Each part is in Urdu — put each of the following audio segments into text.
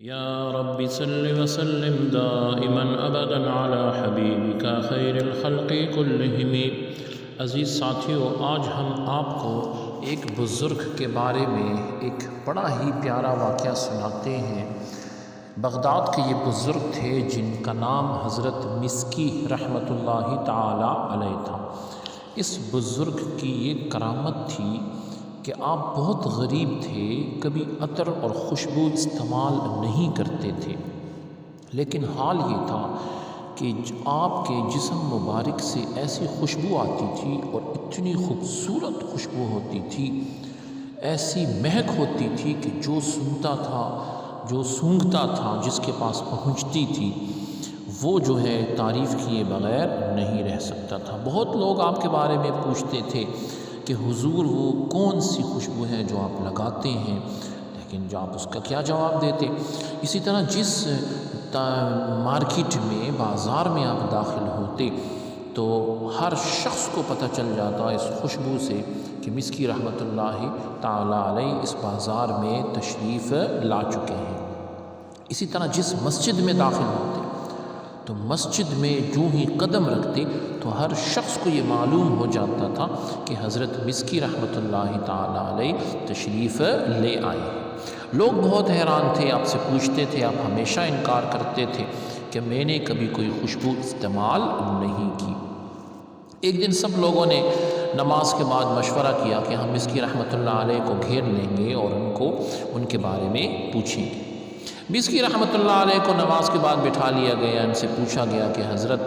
یا رب صل وسلم دائما ابدا علی حبیبک خیر الخلق کلہم۔ عزیز ساتھیو، آج ہم آپ کو ایک بزرگ کے بارے میں ایک بڑا ہی پیارا واقعہ سناتے ہیں۔ بغداد کے یہ بزرگ تھے جن کا نام حضرت مسکی رحمۃ اللہ تعالی علیہ تھا۔ اس بزرگ کی یہ کرامت تھی کہ آپ بہت غریب تھے، کبھی عطر اور خوشبو استعمال نہیں کرتے تھے، لیکن حال یہ تھا کہ آپ کے جسم مبارک سے ایسی خوشبو آتی تھی اور اتنی خوبصورت خوشبو ہوتی تھی، ایسی مہک ہوتی تھی کہ جو سنتا تھا، جو سونگھتا تھا، جس کے پاس پہنچتی تھی، وہ جو ہے تعریف کیے بغیر نہیں رہ سکتا تھا۔ بہت لوگ آپ کے بارے میں پوچھتے تھے کہ حضور وہ کون سی خوشبو ہے جو آپ لگاتے ہیں، لیکن جو آپ اس کا کیا جواب دیتے؟ اسی طرح جس مارکیٹ میں، بازار میں آپ داخل ہوتے تو ہر شخص کو پتہ چل جاتا اس خوشبو سے کہ مسکی رحمۃ اللہ تعالی علیہ اس بازار میں تشریف لا چکے ہیں۔ اسی طرح جس مسجد میں داخل ہوتے تو مسجد میں جو ہی قدم رکھتے تو ہر شخص کو یہ معلوم ہو جاتا تھا کہ حضرت مسکی رحمۃ اللہ تعالی علیہ تشریف لے آئے ہیں۔ لوگ بہت حیران تھے، آپ سے پوچھتے تھے، آپ ہمیشہ انکار کرتے تھے کہ میں نے کبھی کوئی خوشبو استعمال نہیں کی۔ ایک دن سب لوگوں نے نماز کے بعد مشورہ کیا کہ ہم مسکی رحمۃ اللہ علیہ کو گھیر لیں گے اور ان کے بارے میں پوچھیں گے۔ مسکی رحمۃ اللہ علیہ کو نماز کے بعد بٹھا لیا گیا، ان سے پوچھا گیا کہ حضرت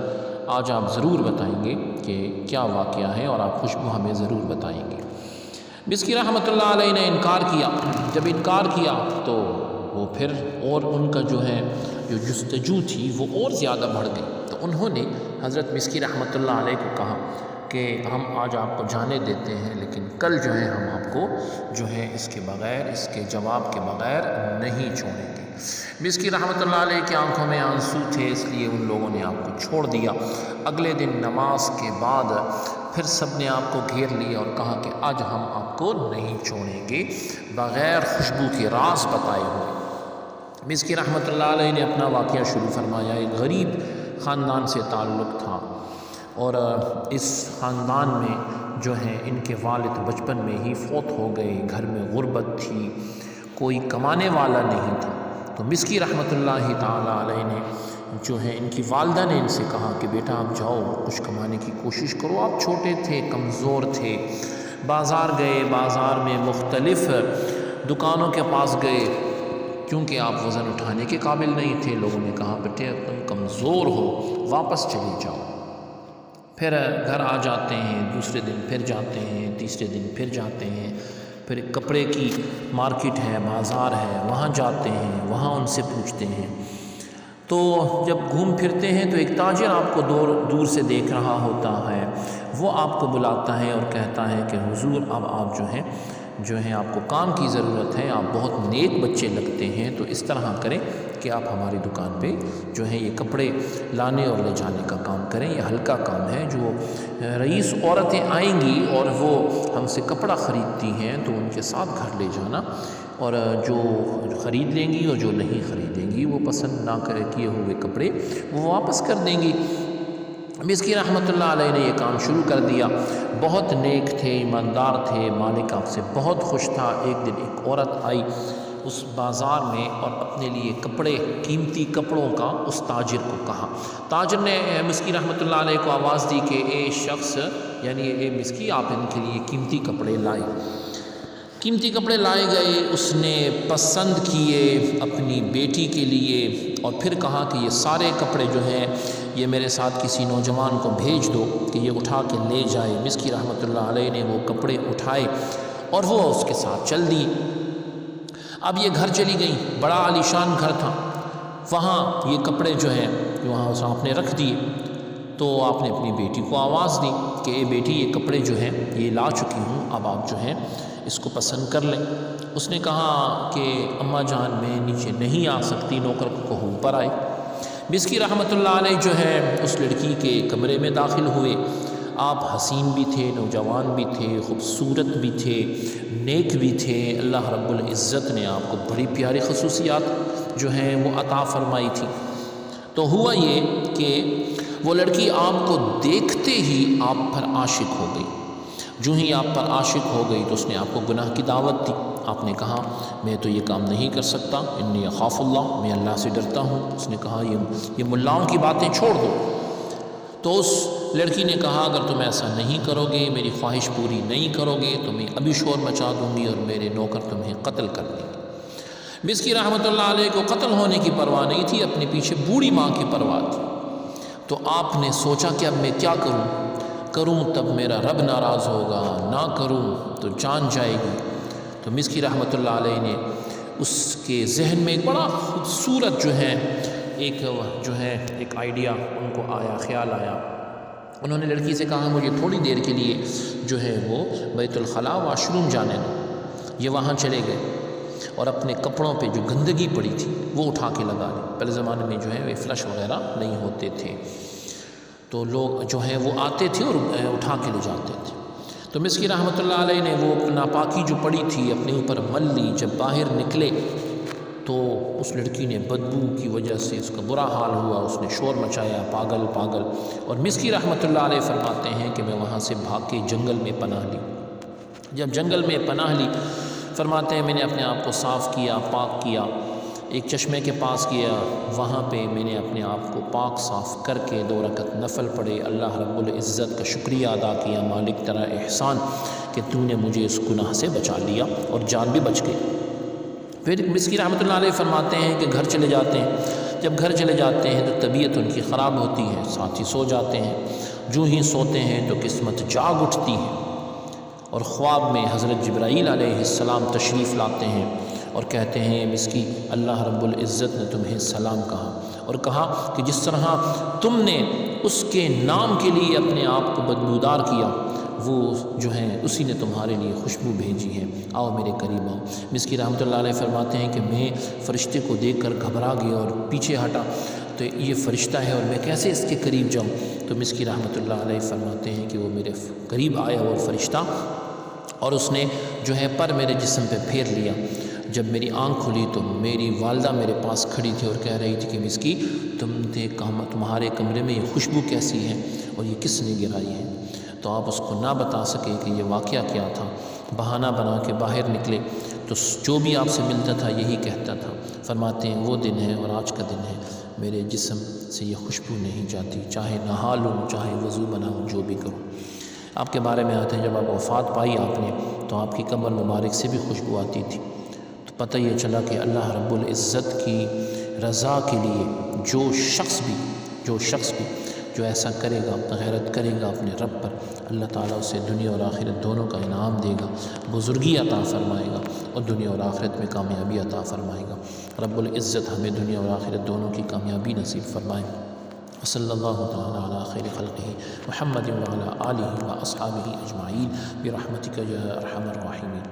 آج آپ ضرور بتائیں گے کہ کیا واقعہ ہے اور آپ خوشبو ہمیں ضرور بتائیں گے۔ مسکی رحمۃ اللہ علیہ نے انکار کیا۔ جب انکار کیا تو وہ پھر اور ان کا جو جستجو تھی وہ اور زیادہ بڑھ گئی، تو انہوں نے حضرت مسکی رحمۃ اللہ علیہ کو کہا کہ ہم آج آپ کو جانے دیتے ہیں، لیکن کل ہم آپ کو اس کے بغیر، اس کے جواب کے بغیر نہیں چھوڑیں گے۔ مسکی رحمۃ اللہ علیہ کی آنکھوں میں آنسو تھے، اس لیے ان لوگوں نے آپ کو چھوڑ دیا۔ اگلے دن نماز کے بعد پھر سب نے آپ کو گھیر لیا اور کہا کہ آج ہم آپ کو نہیں چھوڑیں گے بغیر خوشبو کے راز بتائے ہوئے۔ مسکی رحمۃ اللہ علیہ نے اپنا واقعہ شروع فرمایا۔ ایک غریب خاندان سے تعلق تھا اور اس خاندان میں ان کے والد بچپن میں ہی فوت ہو گئے، گھر میں غربت تھی، کوئی کمانے والا نہیں تھا۔ تو مسکی رحمۃ اللہ تعالی علیہ نے ان کی والدہ نے ان سے کہا کہ بیٹا آپ جاؤ، کچھ کمانے کی کوشش کرو۔ آپ چھوٹے تھے، کمزور تھے، بازار گئے، بازار میں مختلف دکانوں کے پاس گئے، کیونکہ آپ وزن اٹھانے کے قابل نہیں تھے۔ لوگوں نے کہا بیٹے تم کمزور ہو، واپس چلے جاؤ۔ پھر گھر آ جاتے ہیں، دوسرے دن پھر جاتے ہیں، تیسرے دن پھر جاتے ہیں، پھر ایک کپڑے کی مارکیٹ ہے، بازار ہے، وہاں جاتے ہیں، وہاں ان سے پوچھتے ہیں۔ تو جب گھوم پھرتے ہیں تو ایک تاجر آپ کو دور سے دیکھ رہا ہوتا ہے، وہ آپ کو بلاتا ہے اور کہتا ہے کہ حضور اب آپ آپ کو کام کی ضرورت ہے، آپ بہت نیک بچے لگتے ہیں، تو اس طرح کریں کہ آپ ہماری دکان پہ یہ کپڑے لانے اور لے جانے کا کام کریں۔ یہ ہلکا کام ہے، جو رئیس عورتیں آئیں گی اور وہ ہم سے کپڑا خریدتی ہیں تو ان کے ساتھ گھر لے جانا، اور جو خرید لیں گی اور جو نہیں خریدیں گی، وہ پسند نہ کیے ہوئے کپڑے وہ واپس کر دیں گی۔ مسکی رحمۃ اللہ علیہ نے یہ کام شروع کر دیا۔ بہت نیک تھے، ایماندار تھے، مالک آپ سے بہت خوش تھا۔ ایک دن ایک عورت آئی اس بازار میں اور اپنے لیے کپڑے، قیمتی کپڑوں کا اس تاجر کو کہا۔ تاجر نے مسکی رحمۃ اللہ علیہ کو آواز دی کہ اے شخص، اے مسکی، آپ ان کے لیے قیمتی کپڑے لائے۔ قیمتی کپڑے لائے گئے، اس نے پسند کیے اپنی بیٹی کے لیے، اور پھر کہا کہ یہ سارے کپڑے یہ میرے ساتھ کسی نوجوان کو بھیج دو کہ یہ اٹھا کے لے جائے۔ مسکی رحمۃ اللہ علیہ نے وہ کپڑے اٹھائے اور وہ اس کے ساتھ چل دی۔ اب یہ گھر چلی گئی، بڑا عالیشان گھر تھا، وہاں یہ کپڑے وہاں آپ نے رکھ دیے۔ تو آپ نے اپنی بیٹی کو آواز دی کہ اے بیٹی، یہ کپڑے یہ لا چکی ہوں، اب آپ اس کو پسند کر لیں۔ اس نے کہا کہ اماں جان میں نیچے نہیں آ سکتی، نوکر کو اوپر آئے۔ مسکی رحمۃ اللہ علیہ اس لڑکی کے کمرے میں داخل ہوئے۔ آپ حسین بھی تھے، نوجوان بھی تھے، خوبصورت بھی تھے، نیک بھی تھے۔ اللہ رب العزت نے آپ کو بڑی پیاری خصوصیات جو ہے وہ عطا فرمائی تھی۔ تو ہوا یہ کہ وہ لڑکی آپ کو دیکھتے ہی آپ پر عاشق ہو گئی۔ جو ہی آپ پر عاشق ہو گئی تو اس نے آپ کو گناہ کی دعوت دی۔ آپ نے کہا میں تو یہ کام نہیں کر سکتا، انی اخاف اللہ، میں اللہ سے ڈرتا ہوں۔ اس نے کہا یہ ملاؤں کی باتیں چھوڑ دو۔ تو اس لڑکی نے کہا اگر تم ایسا نہیں کرو گے، میری خواہش پوری نہیں کرو گے تو میں ابھی شور مچا دوں گی اور میرے نوکر تمہیں قتل کر دیں گے۔ مسکی رحمۃ اللہ علیہ کو قتل ہونے کی پرواہ نہیں تھی، اپنے پیچھے بوڑھی ماں کی پرواہ تھی۔ تو آپ نے سوچا کہ اب میں کیا کروں تب میرا رب ناراض ہوگا، نہ کروں تو جان جائے گی۔ تو مسکی رحمۃ اللہ علیہ نے اس کے ذہن میں ایک بڑا خوبصورت ایک آئیڈیا ان کو آیا، خیال آیا۔ انہوں نے لڑکی سے کہا مجھے تھوڑی دیر کے لیے وہ بیت الخلاء واش روم جانے دو۔ یہ وہاں چلے گئے اور اپنے کپڑوں پہ جو گندگی پڑی تھی وہ اٹھا کے لگا لی۔ پہلے زمانے میں وہ فلش وغیرہ نہیں ہوتے تھے، تو لوگ وہ آتے تھے اور اٹھا کے لے جاتے تھے۔ تو مسکی رحمۃ اللہ علیہ نے وہ ناپاکی جو پڑی تھی اپنے اوپر مل لی۔ جب باہر نکلے تو اس لڑکی نے بدبو کی وجہ سے اس کا برا حال ہوا، اس نے شور مچایا، پاگل پاگل۔ اور مسکی رحمۃ اللہ علیہ فرماتے ہیں کہ میں وہاں سے بھاگ کے جنگل میں پناہ لی۔ جب جنگل میں پناہ لی، فرماتے ہیں میں نے اپنے آپ کو صاف کیا، پاک کیا، ایک چشمے کے پاس گیا، وہاں پہ میں نے اپنے آپ کو پاک صاف کر کے 2 رکعت نفل پڑھے، اللہ رب العزت کا شکریہ ادا کیا، مالک تیرا احسان کہ تو نے مجھے اس گناہ سے بچا لیا اور جان بھی بچ گئی۔ پھر مسکی رحمۃ اللہ علیہ فرماتے ہیں کہ گھر چلے جاتے ہیں۔ جب گھر چلے جاتے ہیں تو طبیعت ان کی خراب ہوتی ہے، ساتھ ہی سو جاتے ہیں۔ جو ہی سوتے ہیں تو قسمت جاگ اٹھتی ہے اور خواب میں حضرت جبرائیل علیہ السلام تشریف لاتے ہیں اور کہتے ہیں مسکی اللہ رب العزت نے تمہیں سلام کہا اور کہا کہ جس طرح تم نے اس کے نام کے لیے اپنے آپ کو بدبودار کیا، وہ اسی نے تمہارے لیے خوشبو بھیجی ہے، آؤ میرے قریب آؤ۔ مسکی رحمۃ اللہ علیہ فرماتے ہیں کہ میں فرشتے کو دیکھ کر گھبرا گیا اور پیچھے ہٹا، تو یہ فرشتہ ہے اور میں کیسے اس کے قریب جاؤں؟ تو مسکی رحمۃ اللہ علیہ فرماتے ہیں کہ وہ میرے قریب آیا وہ فرشتہ، اور اس نے پر میرے جسم پہ پھیر لیا۔ جب میری آنکھ کھلی تو میری والدہ میرے پاس کھڑی تھی اور کہہ رہی تھی کہ مسکی تمہارے کمرے میں یہ خوشبو کیسی ہے اور یہ کس نے گرائی ہے؟ تو آپ اس کو نہ بتا سکے کہ یہ واقعہ کیا تھا۔ بہانہ بنا کے باہر نکلے تو جو بھی آپ سے ملتا تھا یہی کہتا تھا۔ فرماتے ہیں وہ دن ہے اور آج کا دن ہے، میرے جسم سے یہ خوشبو نہیں جاتی، چاہے نہا لوں، چاہے وضو بناؤں، جو بھی کروں۔ آپ کے بارے میں آتے ہیں جب آپ وفات پائی آپ نے تو آپ کی کمر مبارک سے بھی خوشبو آتی تھی، تو پتہ یہ چلا کہ اللہ رب العزت کی رضا کے لیے جو شخص بھی جو ایسا کرے گا، غیرت کرے گا اپنے رب پر، اللہ تعالیٰ اسے دنیا اور آخرت دونوں کا انعام دے گا، بزرگی عطا فرمائے گا اور دنیا اور آخرت میں کامیابی عطا فرمائے گا۔ رب العزت ہمیں دنیا اور آخرت دونوں کی کامیابی نصیب فرمائے۔ صلی اللہ تعالیٰ علی خیر خلقہ محمد وعلی آلہ واصحابہ اجمعین برحمتک یا ارحم الراحمین۔